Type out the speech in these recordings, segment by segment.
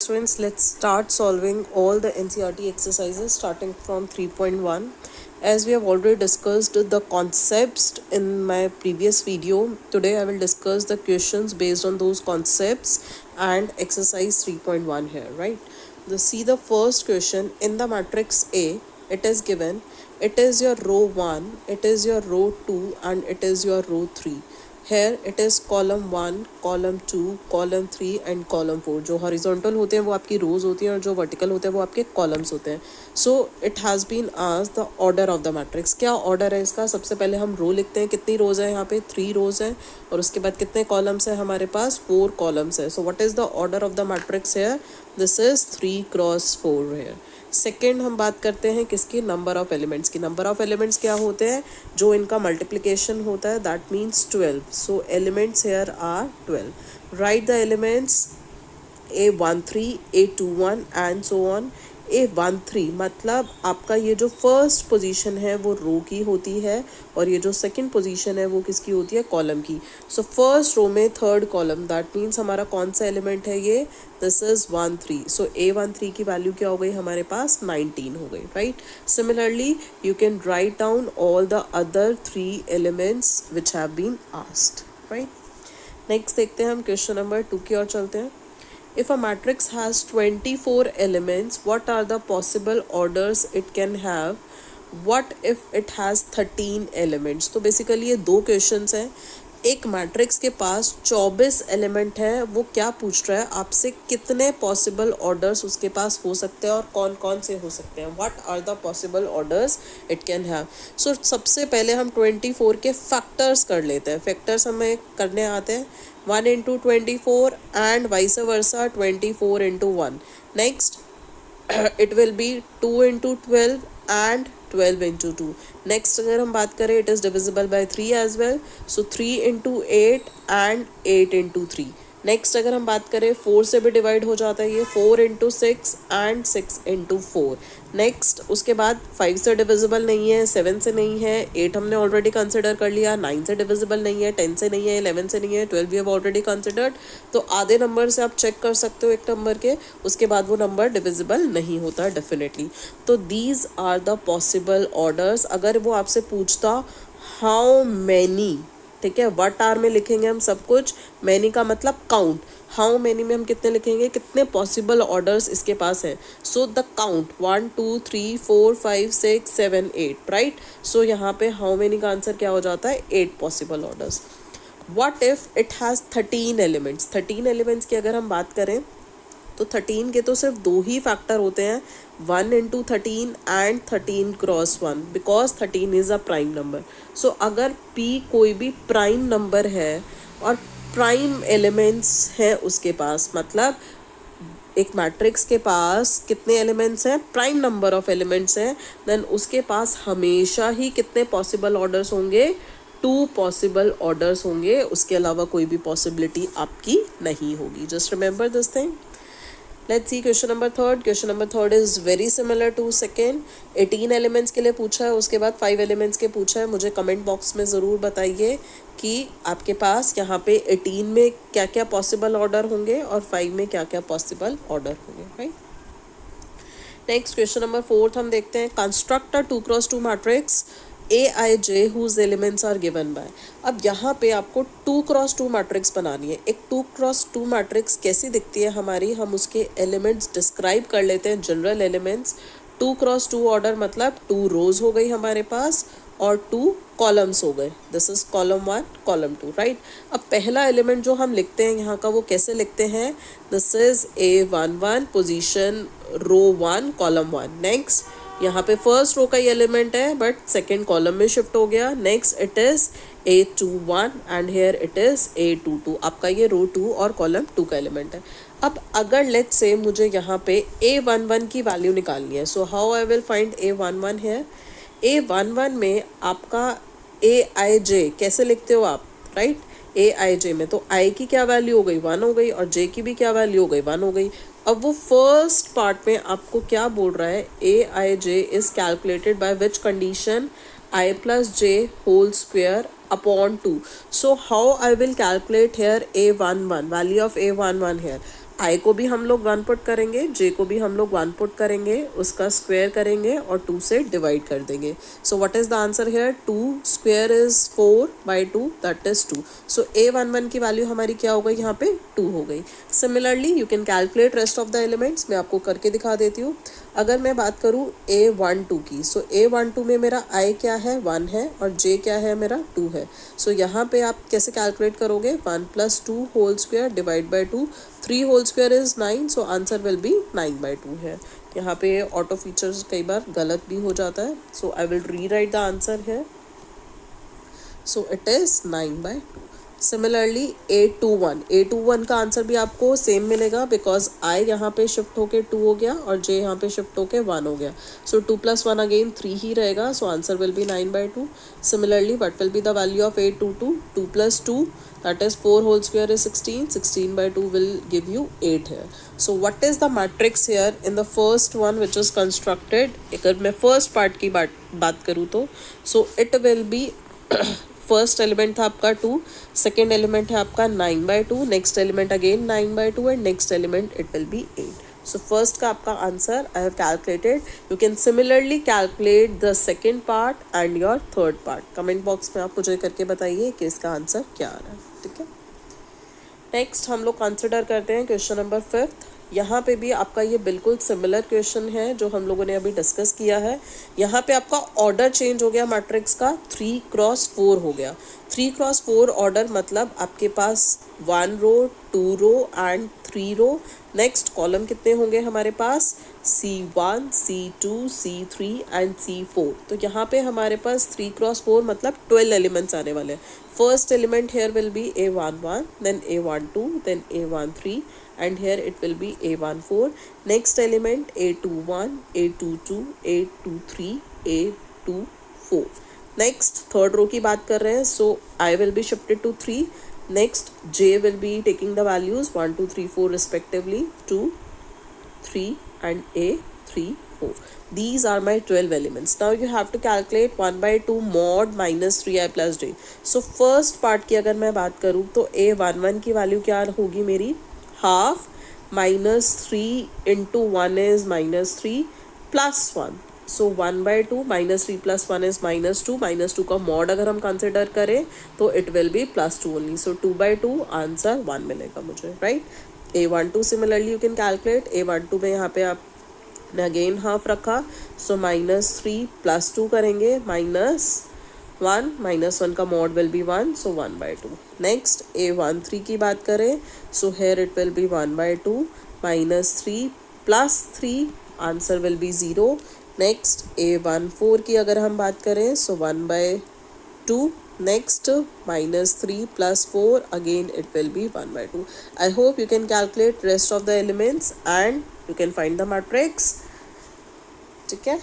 students, let's start solving all the NCERT exercises starting from 3.1. As we have already discussed the concepts in my previous video, today I will discuss the questions based on those concepts and exercise 3.1 here, right? See the first question in the matrix A, it is given, it is your row 1, it is your row 2 and it is your row 3. Here it is column 1, column 2, column 3 and column 4. जो horizontal होते हैं वो आपकी रोज होती हैं और जो vertical होते हैं वो आपके कॉलम्स होते हैं. So it has been asked the order of the matrix. क्या ऑर्डर है इसका? सबसे पहले हम रो लिखते हैं. कितनी रोज है यहाँ पे? 3 रोज हैं. और उसके बाद कितने कॉलम्स हैं हमारे पास? 4 कॉलम्स है. So what is the order of the matrix here? This is 3 cross 4 here. Second हम बात करते हैं किसकी? नंबर ऑफ एलिमेंट्स की. नंबर ऑफ एलिमेंट्स क्या होते हैं? जो इनका मल्टीप्लिकेशन होता है, that means 12. So elements here are 12. Write the elements A13, A21 and so on. A13 मतलब आपका ये जो फर्स्ट पोजीशन है वो रो की होती है और ये जो सेकंड पोजीशन है वो किसकी होती है? कॉलम की. सो फर्स्ट रो में थर्ड कॉलम, दैट मीन्स हमारा कौन सा एलिमेंट है ये? This is 13. सो A13 की वैल्यू क्या हो गई हमारे पास? 19 हो गई, right. Similarly you can write down all the other 3 elements which have been asked, right. Next देखते हैं हम क्वेश्चन नंबर 2 की ओर चलते हैं. If a matrix has 24 elements, what are the possible orders it can have? What if it has 13 elements? तो basically ये 2 questions हैं. एक मैट्रिक्स के पास 24 एलिमेंट है, वो क्या पूछ रहा है आपसे? कितने पॉसिबल ऑर्डर्स उसके पास हो सकते हैं और कौन कौन से हो सकते हैं? What are the possible orders it can have? So सबसे पहले हम 24 के फैक्टर्स कर लेते हैं. फैक्टर्स हमें करने आते हैं. 1 into 24 and vice versa 24 into 1. Next it will be 2 into 12 and 12 into 2. Next अगर हम बात करें, it is divisible by 3 as well. So 3 into 8 and 8 into 3. Next अगर हम बात करें 4 से भी डिवाइड हो जाता है ये. 4 into 6 and 6 into 4. नेक्स्ट उसके बाद 5 से डिविजिबल नहीं है, 7 से नहीं है, 8 हमने ऑलरेडी कंसिडर कर लिया, 9 से डिविजिबल नहीं है, 10 से नहीं है, 11 से नहीं है, 12 वी हैव ऑलरेडी कंसिडर्ड. तो आधे नंबर से आप चेक कर सकते हो एक नंबर के, उसके बाद वो नंबर डिविजिबल नहीं होता डेफिनेटली. तो these are the possible orders. अगर वो आपसे पूछता हाउ मैनी, ठीक है, व्हाट आर में लिखेंगे हम सब कुछ. मैनी का मतलब काउंट. हाउ मैनी में हम कितने लिखेंगे? कितने पॉसिबल ऑर्डर्स इसके पास हैं. So the count 1 2 3 4 5 6 7 8, right. So यहाँ पे हाउ मैनी का आंसर क्या हो जाता है? 8 possible orders. What if it has 13 elements? 13 elements की अगर हम बात करें तो 13 के तो सिर्फ 2 ही फैक्टर होते हैं, 1 into 13 and 13 cross 1, because 13 is a prime number. So अगर P कोई भी प्राइम नंबर है और प्राइम एलिमेंट्स हैं उसके पास, मतलब एक मैट्रिक्स के पास कितने एलिमेंट्स हैं? प्राइम नंबर ऑफ एलिमेंट्स हैं, देन उसके पास हमेशा ही कितने पॉसिबल ऑर्डर्स होंगे? 2 पॉसिबल ऑर्डर्स होंगे. उसके अलावा कोई भी पॉसिबिलिटी आपकी नहीं होगी. Just remember this thing. Let's see question number 3. Question number 3 is very similar to second. 18 elements के लिए पूछा है, उसके बाद 5 एलिमेंट्स के पूछा है. मुझे कमेंट बॉक्स में ज़रूर बताइए कि आपके पास यहाँ पे 18 में क्या क्या पॉसिबल ऑर्डर होंगे और 5 में क्या क्या पॉसिबल ऑर्डर होंगे, राइट. नेक्स्ट क्वेश्चन नंबर 4 हम देखते हैं. Construct a 2 cross 2 matrix AIJ whose elements are given by. अब यहाँ पे आपको 2 क्रॉस 2 मैट्रिक्स बनानी है. एक 2 क्रॉस 2 मैट्रिक्स कैसी दिखती है हमारी? हम उसके एलिमेंट्स डिस्क्राइब कर लेते हैं, जनरल एलिमेंट्स. 2 क्रॉस 2 ऑर्डर मतलब 2 रोज हो गई हमारे पास और 2 कॉलम्स हो गए. This is column 1, column 2, right. अब पहला एलिमेंट जो हम लिखते हैं यहाँ का वो कैसे लिखते हैं? This is A11 position row 1 column 1. Next यहाँ पे फर्स्ट रो का ही एलिमेंट है बट सेकेंड कॉलम में शिफ्ट हो गया. Next it is A21 and here it is A22. आपका ये रो 2 और कॉलम 2 का एलिमेंट है. अब अगर लेट्स से मुझे यहाँ पे A11 की वैल्यू निकालनी है, so how I will find A11 here? A11 में आपका AIJ कैसे लिखते हो आप, राइट. AIJ में तो I की क्या वैल्यू हो गई? 1 हो गई और J की भी क्या वैल्यू हो गई? 1 हो गई. अब वो फर्स्ट पार्ट में आपको क्या बोल रहा है? AIJ is calculated by which condition? I plus J whole square upon 2. So how I will calculate here A11, value of A11 here? आई को भी हम लोग 1 पुट करेंगे, जे को भी हम लोग 1 पुट करेंगे, उसका स्क्वायर करेंगे और 2 से डिवाइड कर देंगे. सो what is the answer here? 2 square is 4/2, that is 2. So A11 की वैल्यू हमारी क्या हो गई यहाँ पे? 2 हो गई. Similarly you can calculate rest of the elements. मैं आपको करके दिखा देती हूँ. अगर मैं बात करूँ A12 की, सो A12 में मेरा I क्या है? 1 है और J क्या है? मेरा 2 है. सो यहाँ पे आप कैसे कैलकुलेट करोगे? 1 + 2 whole square divide by 2. 3 whole square is 9, so answer will be 9/2 है. यहाँ पे ऑटो फीचर्स कई बार गलत भी हो जाता है. सो आई विल री राइट द आंसर है. So it is 9/2. Similarly A21 का आंसर भी आपको सेम मिलेगा बिकॉज I यहाँ पे शिफ्ट होके 2 हो गया और J यहाँ पे शिफ्ट होके 1 हो गया. सो 2 + 1 अगेन 3 ही रहेगा. सो answer will be 9/2. Similarly what will be the value of A22? 2 + 2, that is 4 whole square is 16. 16/2 will give you 8 here. So what is the matrix here in the first one which is constructed? अगर मैं first part की बात करूँ तो so it will be first element था आपका 2, second element है आपका 9/2, next element again 9/2 and next element it will be 8. So first का आपका answer I have calculated. You can similarly calculate the second part and your third part. Comment box में आप मुझे करके बताइए कि इसका आंसर क्या आ रहा है. ठीक है. नेक्स्ट हम लोग कंसिडर करते हैं क्वेश्चन नंबर 5. यहाँ पे भी आपका ये बिल्कुल सिमिलर क्वेश्चन है जो हम लोगों ने अभी डिस्कस किया है. यहाँ पे आपका ऑर्डर चेंज हो गया मैट्रिक्स का, 3x4 हो गया. 3x4 ऑर्डर मतलब आपके पास 1 row, 2 row and 3 row. Next column कितने होंगे हमारे पास? C1, C2, C3 and C4. तो यहाँ पे हमारे पास 3x4 मतलब 12 एलिमेंट्स आने वाले हैं. First element here will be A11, then A12, then A13 and here it will be A14. Next element A21, A22, A23, A24. Next third row की बात कर रहे हैं. So I will be shifted to 3. Next J will be taking the values 1, 2, 3, 4 respectively, 2, 3 and A3, 4. These are my 12 elements. Now you have to calculate 1/2 mod minus 3i plus j. So first part की अगर मैं बात करूँ तो A11 की value क्या होगी मेरी? Half -3 into 1 is -3 plus 1. So 1/2 -3 + 1 is -2. -2 का मॉड अगर हम कंसिडर करें तो it will be +2 only. So 2/2 answer 1 मिलेगा मुझे. Right. A12 similarly you can calculate. A12 में यहाँ पे आपने अगेन हाफ रखा. सो -3 + 2 करेंगे, -1 -1 का mod will be 1. So 1/2. Next A13 की बात करें. So here it will be 1/2 -3 + 3 answer will B 0. Next A14 की अगर हम बात करें सो 1/2. Next -3 + 4 again it will be 1/2. I hope you can calculate rest of the elements and you can find the matrix. ठीक है.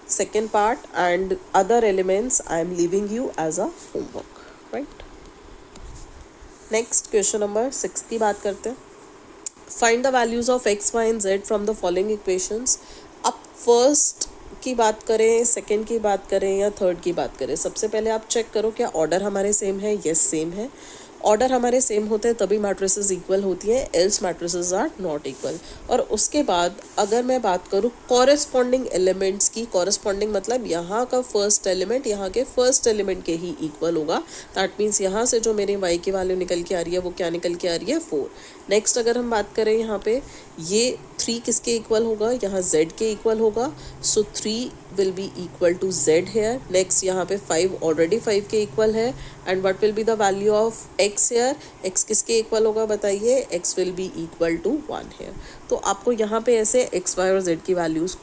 Second part and other elements I am leaving you as a homework. Right. Next question number 6 की बात करते हैं. Find the values of x, y and z from the following equations. अब first की बात करें, सेकंड की बात करें या थर्ड की बात करें, सबसे पहले आप चेक करो क्या ऑर्डर हमारे सेम है. यस सेम है. ऑर्डर हमारे सेम होते हैं तभी मैट्रिसेस इक्वल होती है, else matrices are not equal. और उसके बाद अगर मैं बात करूँ कॉरेस्पॉन्डिंग एलिमेंट्स की, कॉरेस्पॉन्डिंग मतलब यहाँ का फर्स्ट एलिमेंट यहाँ के फर्स्ट एलिमेंट के ही इक्वल होगा. दैट मीन्स यहाँ से जो मेरी y की वैल्यू निकल के आ रही है वो क्या निकल के आ रही है? 4. नेक्स्ट अगर हम बात करें यहाँ पे ये 3 किसके इक्वल होगा? यहाँ z के इक्वल होगा. So 3 will be equal to z here. Next यहाँ पे 5 ऑलरेडी 5 के इक्वल है. And what will be the value of x here? x किसके इक्वल होगा बताइए? x will be equal to 1 here. तो आपको यहाँ पे ऐसे x, y और z की वैल्यूज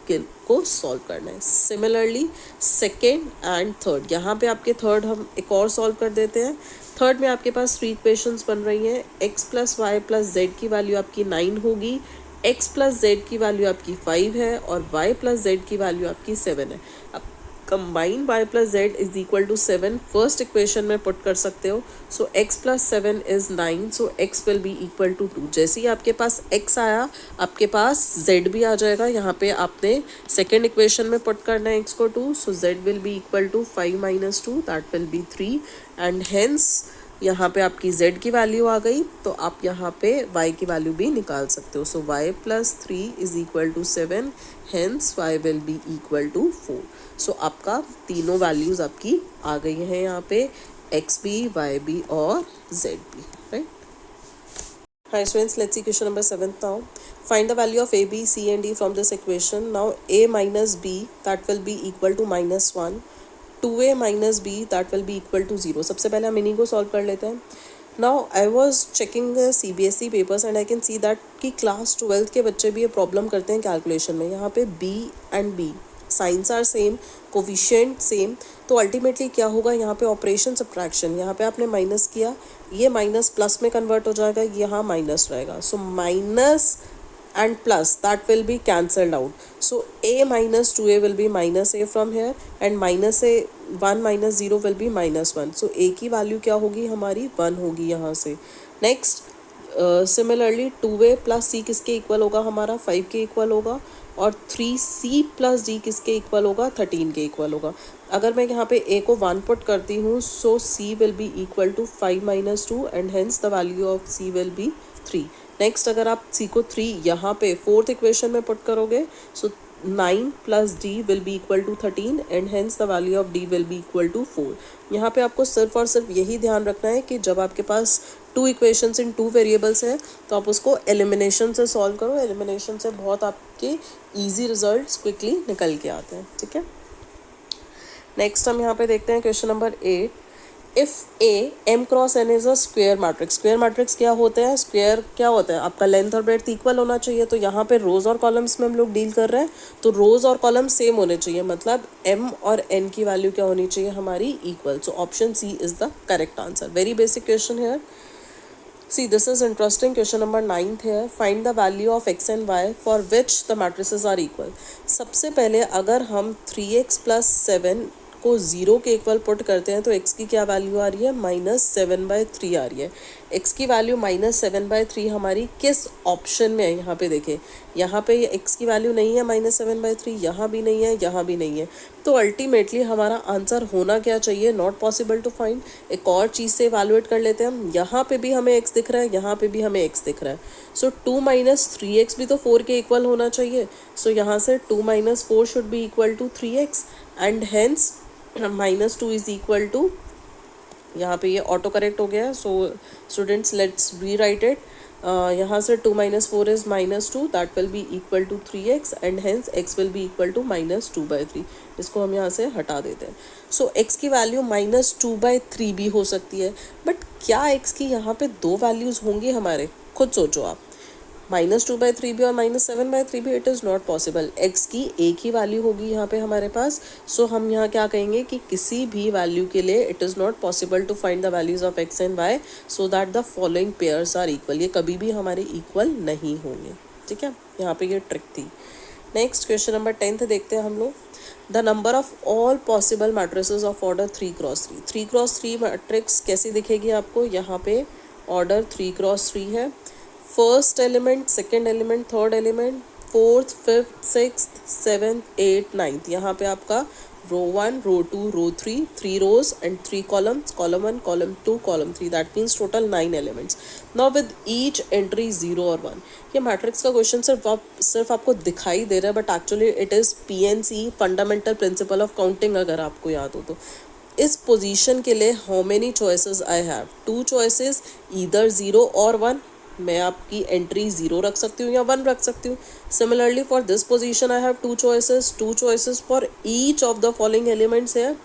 को सॉल्व करना है. सिमिलरली सेकेंड एंड थर्ड, यहाँ पे आपके थर्ड हम एक और सॉल्व कर देते हैं. थर्ड में आपके पास 3 इक्वेशंस बन रही हैं. x + y + z की वैल्यू आपकी 9 होगी, x + z की वैल्यू आपकी 5 है और y + z की वैल्यू आपकी 7 है. अब combine y + z is equal to 7 first equation में पुट कर सकते हो. So x + 7 is 9. So x will be equal to 2. जैसे ही आपके पास x आया आपके पास z भी आ जाएगा. यहाँ पे आपने सेकेंड इक्वेशन में पुट करना है x को 2. So z will be equal to 5 - 2 that will be 3 and hence यहाँ पे आपकी z की वैल्यू आ गई, तो आप यहाँ पे y की वैल्यू भी निकाल सकते हो. So y plus 3 is equal to 7, hence y will be equal to 4. So आपका तीनों वैल्यूज आपकी आ गई हैं यहाँ पे, x भी, y भी और z भी, right. Hi students, let's see question number 7 now. Find the value of a, b, c and d from this equation. Now a minus b, that will be equal to minus 1. 2a minus b, that will be equal to 0. सबसे पहले हम इन्हीं को solve कर लेते हैं. Now I was checking the CBSE papers and I can see that कि class 12th के बच्चे भी ये प्रॉब्लम करते हैं कैलकुलेशन में. यहाँ पे b and b signs are same, coefficient same, तो अल्टीमेटली क्या होगा यहाँ पे ऑपरेशन सब्ट्रैक्शन. यहाँ पे आपने माइनस किया, ये माइनस प्लस में कन्वर्ट हो जाएगा, यहाँ माइनस रहेगा. So minus and plus that will be cancelled out. So a minus 2a will be minus a from here and minus a 1 minus 0 will be minus 1. So a की value क्या होगी हमारी 1 होगी यहाँ से. Next similarly 2a plus c किसके equal होगा हमारा 5 के इक्वल होगा, और 3c प्लस d किसके इक्वल होगा 13 के इक्वल होगा. अगर मैं यहाँ पे a को 1 पुट करती हूँ, so c will be equal to 5 minus 2 and hence the value of c will be 3. Next अगर आप c को 3 यहाँ पे फोर्थ इक्वेशन में पुट करोगे, so 9 plus d will be equal to 13 and hence the value of d will be equal to 4. यहाँ पे आपको सिर्फ और सिर्फ यही ध्यान रखना है कि जब आपके पास 2 इक्वेशंस इन 2 वेरिएबल्स है तो आप उसको एलिमिनेशन से सॉल्व करो. एलिमिनेशन से बहुत आपके ईजी रिजल्ट्स क्विकली निकल के आते हैं, ठीक है. नेक्स्ट हम यहाँ पे देखते हैं question number 8. If A m cross n is a square matrix. Square matrix क्या होते हैं, स्क्वेयर क्या होता है आपका लेंथ और ब्रेड्थ इक्वल होना चाहिए. तो यहाँ पे रोज और कॉलम्स में हम लोग डील कर रहे हैं, तो रोज और कॉलम सेम होने चाहिए, मतलब m और n की वैल्यू क्या होनी चाहिए हमारी equal. So option C is the correct answer. Very basic question है. See, this is interesting. Question number 9th here. Find the value of x and y for which the matrices are equal. सबसे पहले अगर हम 3x plus 7 को 0 के equal put करते हैं तो x की क्या वैल्यू आ रही है -7/3 आ रही है. x की वैल्यू -7/3 हमारी किस ऑप्शन में है यहाँ पे देखें. यहाँ पे x की वैल्यू नहीं है -7/3, यहाँ भी नहीं है, यहाँ भी नहीं है. तो अल्टीमेटली हमारा आंसर होना क्या चाहिए, नॉट पॉसिबल टू फाइंड. एक और चीज़ से इवैल्यूएट कर लेते हैं हम. यहाँ पे भी हमें x दिख रहा है, यहाँ पे भी हमें x दिख रहा है. सो 2 - 3x भी तो 4 के इक्वल होना चाहिए. सो यहाँ से 2 - 4 should be equal to 3x and hence -2 is equal to, यहाँ पे ये ऑटो करेक्ट हो गया है. So students let's rewrite it. यहाँ से 2 - 4 is -2, that will be equal to 3x and hence x will be equal to -2/3. इसको हम यहाँ से हटा देते हैं. सो x की वैल्यू -2/3 भी हो सकती है, बट क्या x की यहाँ पे दो वैल्यूज़ होंगी हमारे, खुद सोचो आप. -2/3 भी और -7/3 भी, it is not possible. x की एक ही वैल्यू होगी यहाँ पे हमारे पास. सो हम यहाँ क्या कहेंगे कि किसी भी वैल्यू के लिए it is not possible to find the values of x and y so that the following pairs are equal. ये कभी भी हमारे इक्वल नहीं होंगे, ठीक है. यहाँ पे ये ट्रिक थी. नेक्स्ट क्वेश्चन नंबर 10 देखते हैं हम लोग. The number of all possible matrices of order 3x3. 3x3 matrix कैसी दिखेगी आपको, यहाँ पे ऑर्डर 3x3 है. First element, second element, third element, fourth, fifth, sixth, seventh, eight, ninth. यहाँ पे आपका row 1, row 2, row 3, 3 rows and 3 columns, column 1, column 2, column 3. That means total 9 elements. Now with each entry 0 और 1. ये matrix का question सिर्फ आपको दिखाई दे रहा है, but actually it is PNC, fundamental principle of counting, अगर आपको याद हो तो. इस पोजीशन के लिए how many choices I have, 2 choices, either 0 और 1. मैं आपकी एंट्री 0 रख सकती हूँ या 1 रख सकती हूँ. Similarly for this position I have 2 choices for each of the following elements है.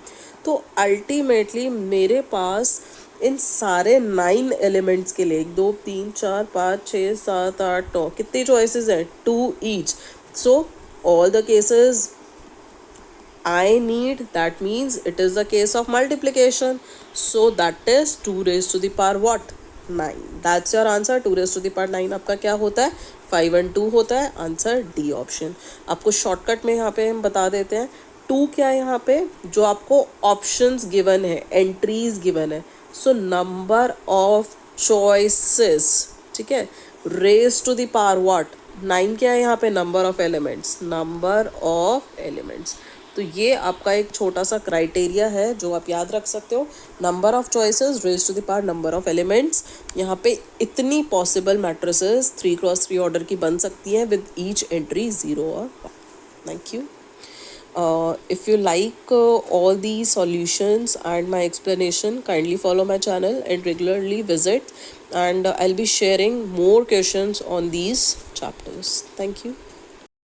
तो अल्टीमेटली मेरे पास इन सारे 9 एलिमेंट्स के लिए 1 2 3 4 5 6 7 8 9 कितनी चॉइसेस हैं, 2 each. So all the cases I need, that means it is the case of multiplication. So that is 2 raised to the power what, 9. That's your answer. 2 raised to the power 9 आपका क्या होता है, 5 and 2 होता है. Answer D option. आपको shortcut में यहाँ पे हम बता देते हैं. 2 क्या है यहाँ पे, जो आपको ऑप्शंस गिवन है, एंट्रीज गिवन है. सो नंबर ऑफ चॉइसेस, ठीक है, raise to the power what, 9 क्या है यहाँ पे, number of elements, number of elements. तो ये आपका एक छोटा सा क्राइटेरिया है जो आप याद रख सकते हो, number of choices raise to the power number of elements. यहाँ पे इतनी पॉसिबल मैट्रिसेस 3x3 ऑर्डर की बन सकती हैं विद ईच एंट्री 0 और 1। Thank you. If you like all these solutions and my explanation, kindly follow my channel and regularly visit, and I'll be sharing more questions on these chapters. Thank you.